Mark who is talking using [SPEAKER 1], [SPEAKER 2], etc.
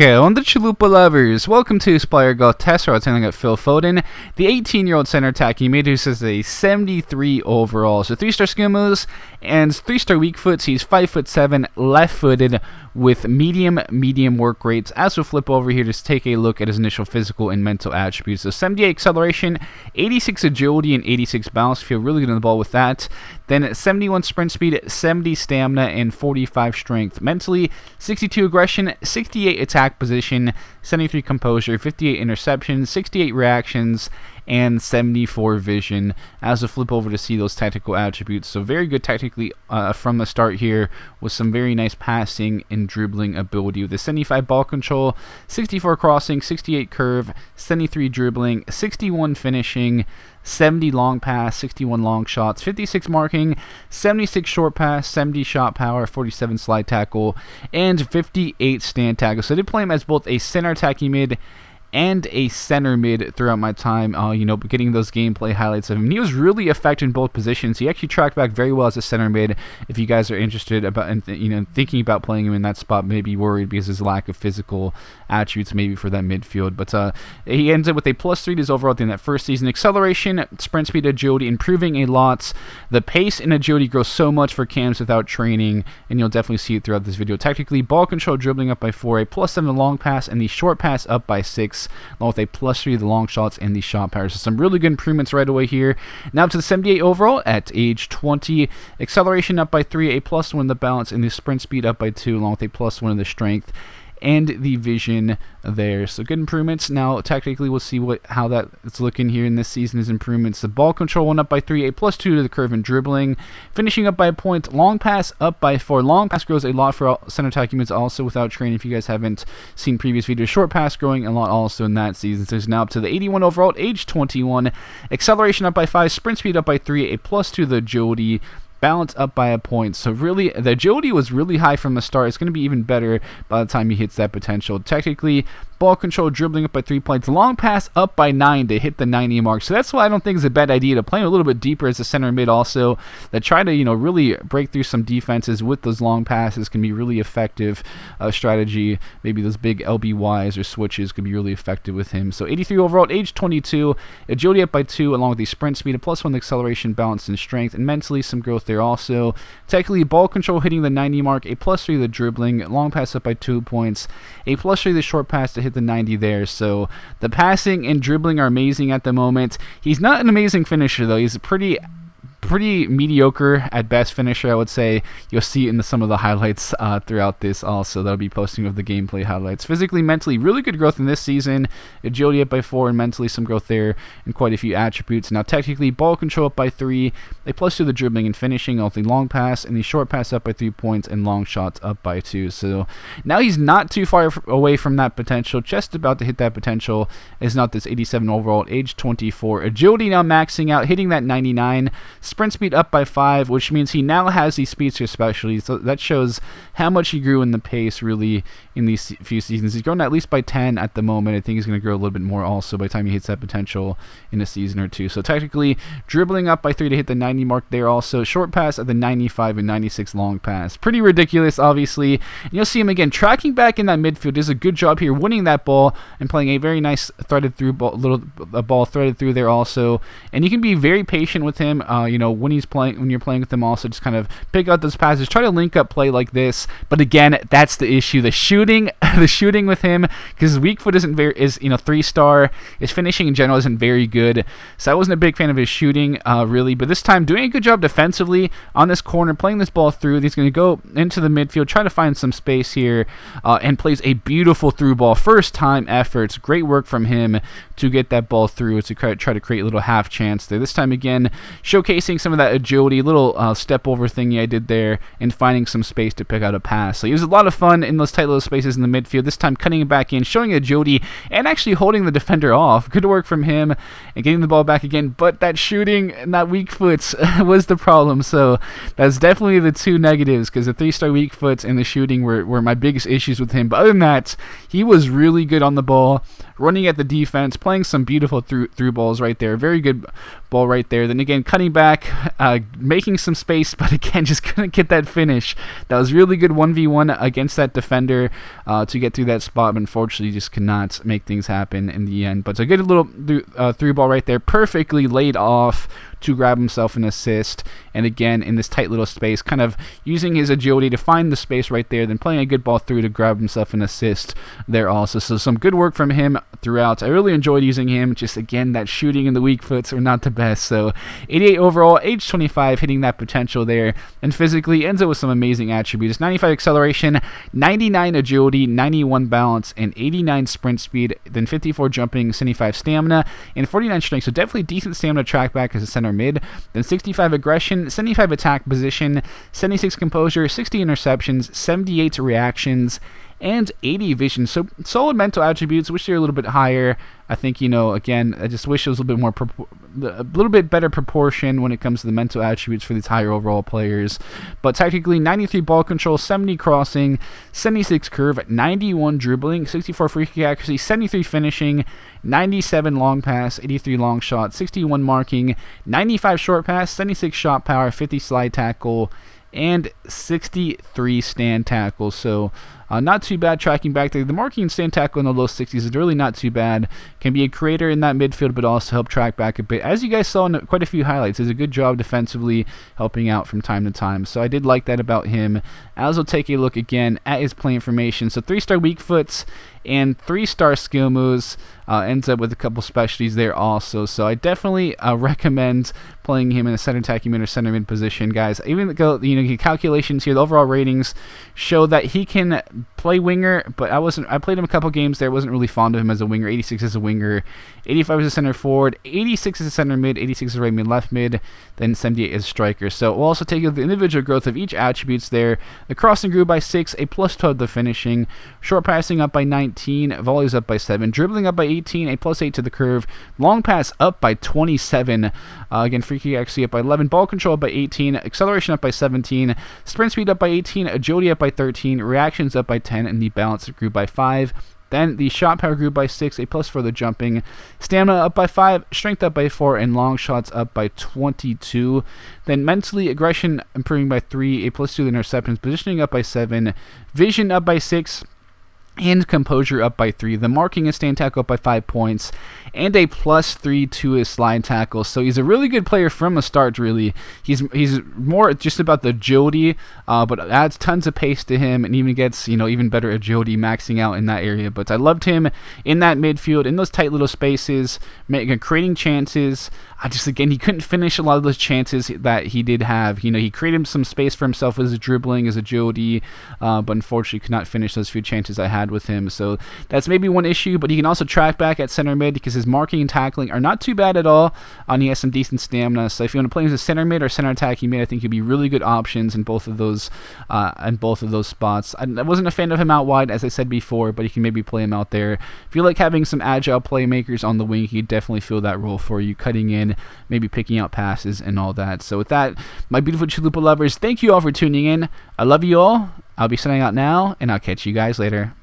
[SPEAKER 1] On the Chalupa lovers, welcome to Spire Golf Test. We're attending at Phil Foden, the 18-year-old center attacking mid who says a 73 overall. So 3-star skill moves and 3-star weak foot. He's 5'7", left-footed with medium work rates. As we'll flip over here to take a look at his initial physical and mental attributes. So 78 acceleration, 86 agility, and 86 balance. Feel really good on the ball with that. Then 71 sprint speed, 70 stamina, and 45 strength. Mentally, 62 aggression, 68 attack position, 73 composure, 58 interceptions, 68 reactions, and 74 vision. As we flip over to see those tactical attributes, so very good technically from the start here, with some very nice passing and dribbling ability with a 75 ball control, 64 crossing, 68 curve, 73 dribbling, 61 finishing, 70 long pass, 61 long shots, 56 marking, 76 short pass, 70 shot power, 47 slide tackle, and 58 stand tackle. So I did play him as both a center attacking mid and a center mid throughout my time, getting those gameplay highlights of him. He was really effective in both positions. He actually tracked back very well as a center mid. If you guys are interested about, thinking about playing him in that spot, maybe worried because his lack of physical attributes maybe for that midfield. But he ends up with a +3 to his overall in that first season. Acceleration, sprint speed, agility, improving a lot. The pace and agility grows so much for cams without training, and you'll definitely see it throughout this video. Technically, ball control, dribbling up by 4, a +7 long pass, and the short pass up by 6. Along with a +3 the long shots and the shot power. So some really good improvements right away here. Now to the 78 overall at age 20. Acceleration up by 3, a +1 the balance, and the sprint speed up by 2, along with a +1 the strength and the vision there. So good improvements. Now technically we'll see how that is looking here in this season. His improvements: the ball control went up by 3, a +2 to the curve and dribbling, finishing up by a point, long pass up by 4. Long pass grows a lot for center attacking mids also without training. If you guys haven't seen previous videos, short pass growing a lot also in that season. So he's now up to the 81 overall at age 21. Acceleration up by 5, sprint speed up by 3, a +2 to the agility, balance up by a point. So really, the agility was really high from the start. It's going to be even better by the time he hits that potential. Technically, ball control, dribbling up by 3 points, long pass up by 9 to hit the 90 mark. So that's why I don't think it's a bad idea to play him a little bit deeper as a center mid also, that try to really break through some defenses with those long passes. Can be really effective strategy. Maybe those big LBYs or switches could be really effective with him. So 83 overall at age 22, agility up by 2 along with the sprint speed, a +1 acceleration, balance, and strength, and mentally some growth there also. Technically, ball control hitting the 90 mark, a +3 the dribbling, long pass up by 2 points, a +3 the short pass to hit the 90 there. So the passing and dribbling are amazing at the moment. He's not an amazing finisher though. He's a pretty mediocre at best finisher, I would say. You'll see in some of the highlights throughout this also. That'll be posting of the gameplay highlights. Physically, mentally, really good growth in this season. Agility up by 4 and mentally some growth there and quite a few attributes. Now technically, ball control up by 3, a +2 the dribbling and finishing, all the long pass, and the short pass up by 3 points, and long shots up by 2. So now he's not too far away from that potential, just about to hit that potential. Is not this 87 overall at age 24. Agility now maxing out, hitting that 99. Sprint speed up by 5, which means he now has the speedster specialty. So that shows how much he grew in the pace really in these few seasons. He's grown at least by 10 at the moment. I think he's going to grow a little bit more also by the time he hits that potential in a season or two. So technically, dribbling up by 3 to hit the 90 mark there also. Short pass at the 95 and 96 long pass. Pretty ridiculous, obviously. And you'll see him again tracking back in that midfield. Does a good job here winning that ball and playing a very nice threaded through ball, ball threaded through there also. And you can be very patient with him, when you're playing with him also. Just kind of pick out those passes, try to link up play like this. But again, that's the issue. The shooting with him, because his weak foot is 3-star. His finishing in general isn't very good. So I wasn't a big fan of his shooting really. But this time doing a good job defensively on this corner, playing this ball through. He's going to go into the midfield, try to find some space here, and plays a beautiful through ball. First time efforts. Great work from him to get that ball through to try to create a little half chance there. This time again, showcasing some of that agility, little step over thingy I did there, and finding some space to pick out a pass. So he was a lot of fun in those tight little spaces in the midfield. This time cutting it back in, showing agility, and actually holding the defender off. Good work from him and getting the ball back again. But that shooting and that weak foot was the problem. So that's definitely the two negatives, because the 3-star weak foot and the shooting were my biggest issues with him. But other than that, he was really good on the ball. running at the defense, playing some beautiful through balls right there. Very good ball right there. Then again, cutting back, making some space, but again, just couldn't get that finish. That was really good 1v1 against that defender to get through that spot, but unfortunately just could not make things happen in the end. But it's a good little through ball right there, perfectly laid off to grab himself an assist. And again, in this tight little space, kind of using his agility to find the space right there, then playing a good ball through to grab himself an assist there also. So some good work from him throughout. I really enjoyed using him. Just again, that shooting and the weak foots are not the best. So 88 overall, age 25, hitting that potential there. And physically ends up with some amazing attributes. 95 acceleration, 99 agility, 91 balance, and 89 sprint speed. Then 54 jumping, 75 stamina, and 49 strength. So definitely decent stamina track back as a center mid. Then 65 aggression, 75 attack position, 76 composure, 60 interceptions, 78 reactions, and 80 vision. So solid mental attributes. Wish they were a little bit higher. I think, again, I just wish it was a little bit better proportion when it comes to the mental attributes for these higher overall players. But technically, 93 ball control, 70 crossing, 76 curve, 91 dribbling, 64 free kick accuracy, 73 finishing, 97 long pass, 83 long shot, 61 marking, 95 short pass, 76 shot power, 50 slide tackle, and 63 stand tackles. So not too bad tracking back there. The marking and stand tackle in the low 60s is really not too bad. Can be a creator in that midfield, but also help track back a bit. As you guys saw in quite a few highlights, does a good job defensively helping out from time to time. So I did like that about him. As we'll take a look again at his play information. So 3-star weak foots and 3-star skill moves. Ends up with a couple specialties there also. So I definitely recommend playing him in a center attacking mid or center mid position, guys. Even the calculations here, the overall ratings show that he can play winger, but I played him a couple games there. Wasn't really fond of him as a winger. 86 as a winger, 85 as a center forward, 86 as a center mid, 86 as a right mid, left mid, then 78 as a striker. So we'll also take a look at the individual growth of each attributes there. The crossing grew by 6, a plus 12 to finishing, short passing up by 19, volleys up by 7, dribbling up by 18, a plus 8 to the curve, long pass up by 27, again free kick actually up by 11, ball control up by 18, acceleration up by 17, sprint speed up by 18, agility up by 13, reactions up by 10, and the balance grew by 5. Then the shot power grew by 6, a plus for the jumping, stamina up by 5, strength up by 4, and long shots up by 22. Then mentally, aggression improving by 3, a plus 2 to the interceptions, positioning up by 7, vision up by 6, and composure up by 3. The marking and stand tackle up by 5 points, and a plus 3 to his slide tackle. So he's a really good player from the start, really. He's more just about the agility, but adds tons of pace to him, and even gets even better agility, maxing out in that area. But I loved him in that midfield, in those tight little spaces, creating chances. Again, he couldn't finish a lot of those chances that he did have. He created some space for himself with his dribbling, his agility, but unfortunately could not finish those few chances I had with him. So that's maybe one issue, but he can also track back at center mid because his marking and tackling are not too bad at all, and he has some decent stamina. So if you want to play him as a center mid or center attacking mid, I think he'd be really good options in both of those spots. I wasn't a fan of him out wide, as I said before, but you can maybe play him out there. If you like having some agile playmakers on the wing, he'd definitely fill that role for you, cutting in, maybe picking out passes and all that. So with that, my beautiful Chalupa lovers, thank you all for tuning in. I love you all. I'll be signing out now, and I'll catch you guys later.